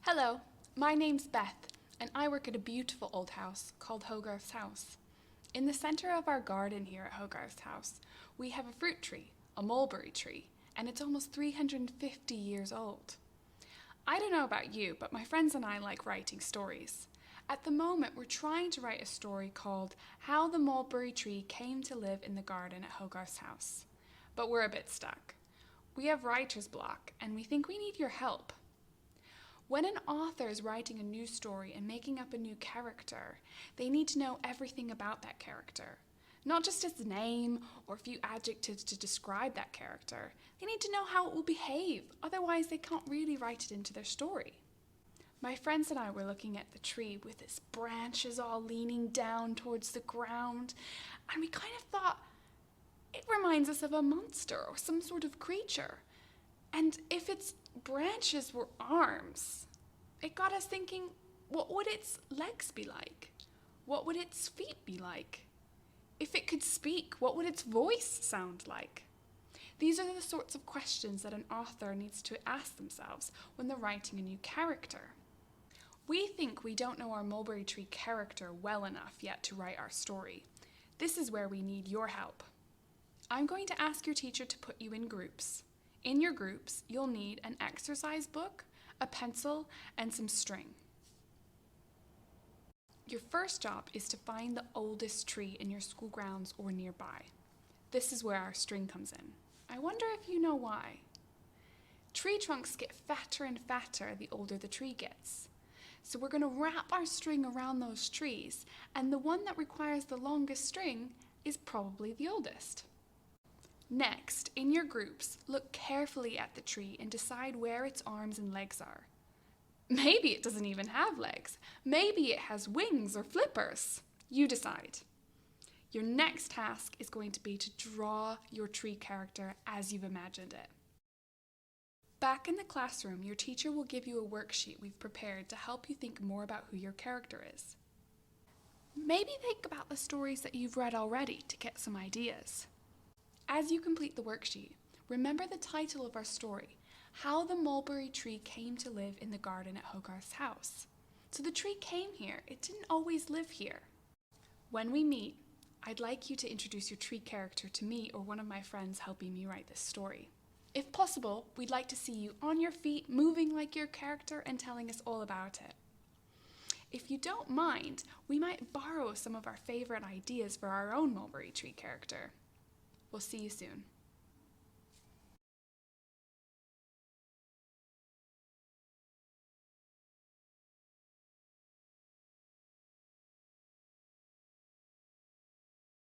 Hello, my name's Beth, and I work at a beautiful old house called Hogarth's House. In the centre of our garden here at Hogarth's House, we have a fruit tree, a mulberry tree, and it's almost 350 years old. I don't know about you, but my friends and I like writing stories. At the moment, we're trying to write a story called How the Mulberry Tree Came to Live in the Garden at Hogarth's House. But we're a bit stuck. We have writer's block, and we think we need your help. When an author is writing a new story and making up a new character, they need to know everything about that character. Not just its name or a few adjectives to describe that character. They need to know how it will behave, otherwise they can't really write it into their story. My friends and I were looking at the tree with its branches all leaning down towards the ground, and we kind of thought, it reminds us of a monster or some sort of creature. And if its branches were arms, it got us thinking, what would its legs be like? What would its feet be like? If it could speak, what would its voice sound like? These are the sorts of questions that an author needs to ask themselves when they're writing a new character. We think we don't know our mulberry tree character well enough yet to write our story. This is where we need your help. I'm going to ask your teacher to put you in groups. In your groups, you'll need an exercise book, a pencil, and some string. Your first job is to find the oldest tree in your school grounds or nearby. This is where our string comes in. I wonder if you know why. Tree trunks get fatter and fatter the older the tree gets. So we're going to wrap our string around those trees, and the one that requires the longest string is probably the oldest. Next, in your groups, look carefully at the tree and decide where its arms and legs are. Maybe it doesn't even have legs. Maybe it has wings or flippers. You decide. Your next task is going to be to draw your tree character as you've imagined it. Back in the classroom, your teacher will give you a worksheet we've prepared to help you think more about who your character is. Maybe think about the stories that you've read already to get some ideas. As you complete the worksheet, remember the title of our story, How the Mulberry Tree Came to Live in the Garden at Hogarth's House. So the tree came here, it didn't always live here. When we meet, I'd like you to introduce your tree character to me or one of my friends helping me write this story. If possible, we'd like to see you on your feet, moving like your character and telling us all about it. If you don't mind, we might borrow some of our favorite ideas for our own mulberry tree character. We'll see you soon.